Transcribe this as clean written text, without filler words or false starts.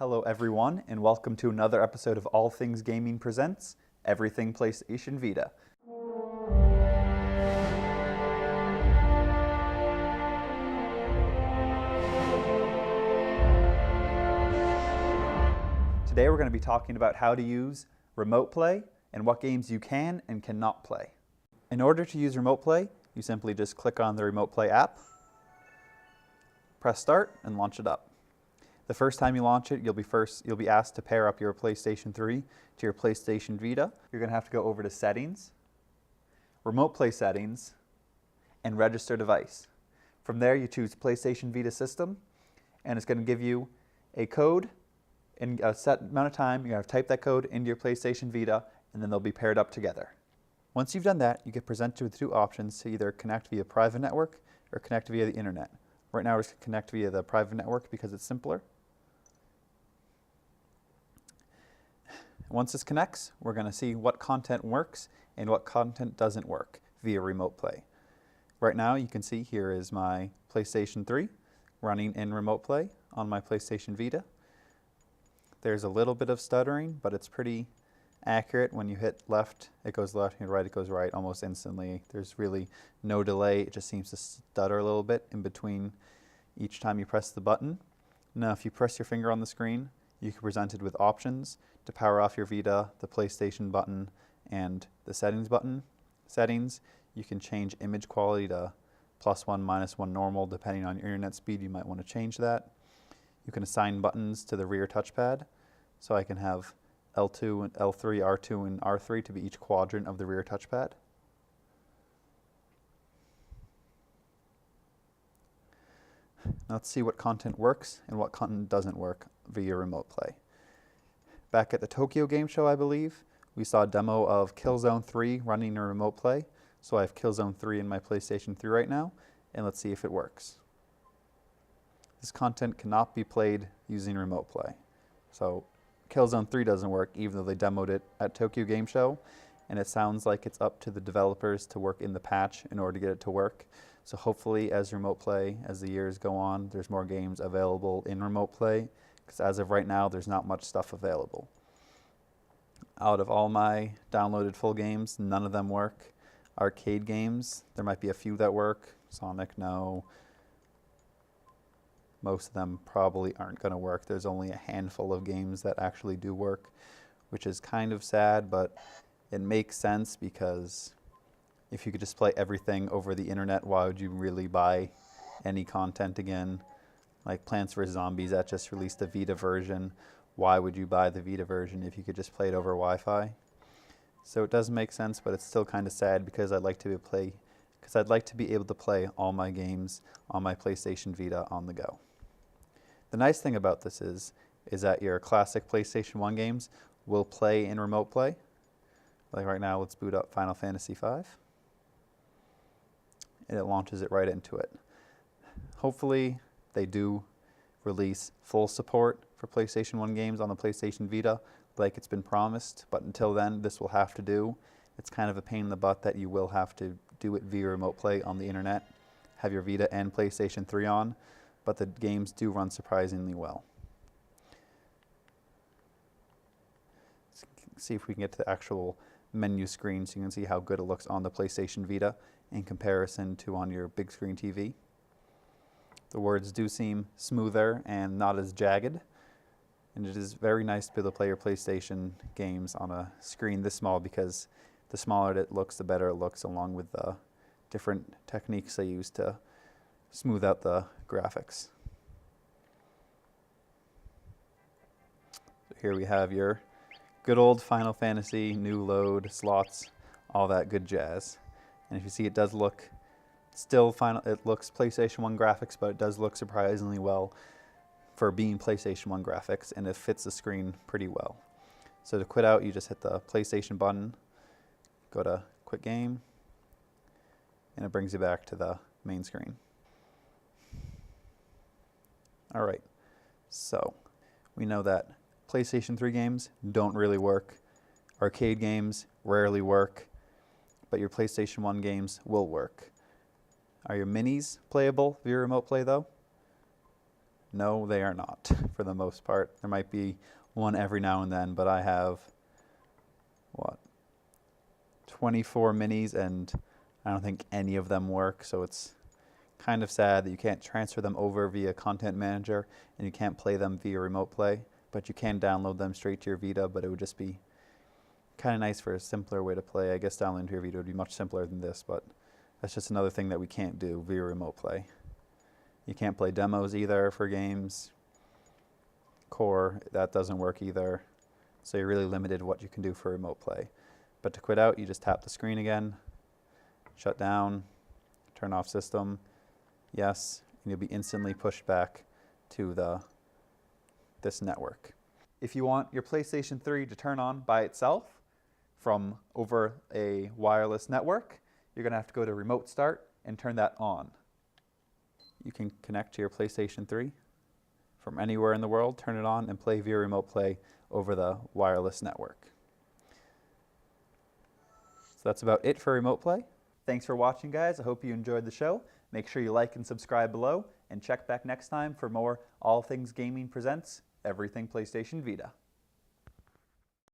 Hello everyone, and welcome to another episode of All Things Gaming Presents Everything PlayStation Vita. Today we're going to be talking about how to use Remote Play and what games you can and cannot play. In order to use Remote Play, you simply just click on the Remote Play app, press start, and launch it up. The first time you launch it, you'll be asked to pair up your PlayStation 3 to your PlayStation Vita. You're going to have to go over to Settings, Remote Play Settings, and Register Device. From there, you choose PlayStation Vita System, and it's going to give you a code in a set amount of time. You have to type that code into your PlayStation Vita, and then they'll be paired up together. Once you've done that, you get presented with two options to either connect via private network or connect via the internet. Right now, we're just going to connect via the private network because it's simpler. Once this connects, we're going to see what content works and what content doesn't work via Remote Play. Right now, you can see here is my PlayStation 3 running in Remote Play on my PlayStation Vita. There's a little bit of stuttering, but it's pretty accurate. When you hit left, it goes left, and right, it goes right almost instantly. There's really no delay. It just seems to stutter a little bit in between each time you press the button. Now, if you press your finger on the screen, you can be presented with options to power off your Vita, the PlayStation button, and the settings button. Settings, you can change image quality to +1, -1 normal, depending on your internet speed. You might want to change that. You can assign buttons to the rear touchpad, so I can have L2, and L3, R2, and R3 to be each quadrant of the rear touchpad. Now let's see what content works and what content doesn't work via Remote Play. Back at the Tokyo Game Show, I believe, we saw a demo of Killzone 3 running in Remote Play. So I have Killzone 3 in my PlayStation 3 right now, and let's see if it works. This content cannot be played using Remote Play. So Killzone 3 doesn't work, even though they demoed it at Tokyo Game Show, and it sounds like it's up to the developers to work in the patch in order to get it to work. So hopefully, as Remote Play, as the years go on, there's more games available in Remote Play, because as of right now, there's not much stuff available. Out of all my downloaded full games, none of them work. Arcade games, there might be a few that work. Sonic, no. Most of them probably aren't going to work. There's only a handful of games that actually do work, which is kind of sad, but it makes sense because if you could just play everything over the internet, why would you really buy any content again? Like Plants vs. Zombies, that just released the Vita version. Why would you buy the Vita version if you could just play it over Wi-Fi? So it does make sense, but it's still kind of sad because I'd like to be able to play all my games on my PlayStation Vita on the go. The nice thing about this is that your classic PlayStation 1 games will play in Remote Play. Like right now, let's boot up Final Fantasy V. And it launches it right into it. Hopefully, they do release full support for PlayStation 1 games on the PlayStation Vita like it's been promised, but until then, this will have to do. It's kind of a pain in the butt that you will have to do it via Remote Play on the internet, have your Vita and PlayStation 3 on, but the games do run surprisingly well. Let's see if we can get to the actual menu screen so you can see how good it looks on the PlayStation Vita in comparison to on your big screen TV. The words do seem smoother and not as jagged, and it is very nice to be able to play your PlayStation games on a screen this small because the smaller it looks, the better it looks, along with the different techniques they use to smooth out the graphics. So here we have your good old Final Fantasy, new load, slots, all that good jazz. And if you see, it does look it looks PlayStation 1 graphics, but it does look surprisingly well for being PlayStation 1 graphics, and it fits the screen pretty well. So to quit out, you just hit the PlayStation button, go to Quit Game, and it brings you back to the main screen. All right, so we know that PlayStation 3 games don't really work. Arcade games rarely work, but your PlayStation 1 games will work. Are your minis playable via Remote Play, though? No, they are not, for the most part. There might be one every now and then, but I have, what, 24 minis, and I don't think any of them work, so it's kind of sad that you can't transfer them over via Content Manager, and you can't play them via Remote Play, but you can download them straight to your Vita, but it would just be kind of nice for a simpler way to play. I guess downloading to your Vita would be much simpler than this, but that's just another thing that we can't do via Remote Play. You can't play demos either for games. Core, that doesn't work either. So you're really limited what you can do for Remote Play. But to quit out, you just tap the screen again, shut down, turn off system, yes, and you'll be instantly pushed back to this network. If you want your PlayStation 3 to turn on by itself from over a wireless network, you're going to have to go to Remote Start and turn that on. You can connect to your PlayStation 3 from anywhere in the world, turn it on, and play via Remote Play over the wireless network. So that's about it for Remote Play. Thanks for watching, guys. I hope you enjoyed the show. Make sure you like and subscribe below, and check back next time for more All Things Gaming Presents Everything PlayStation Vita.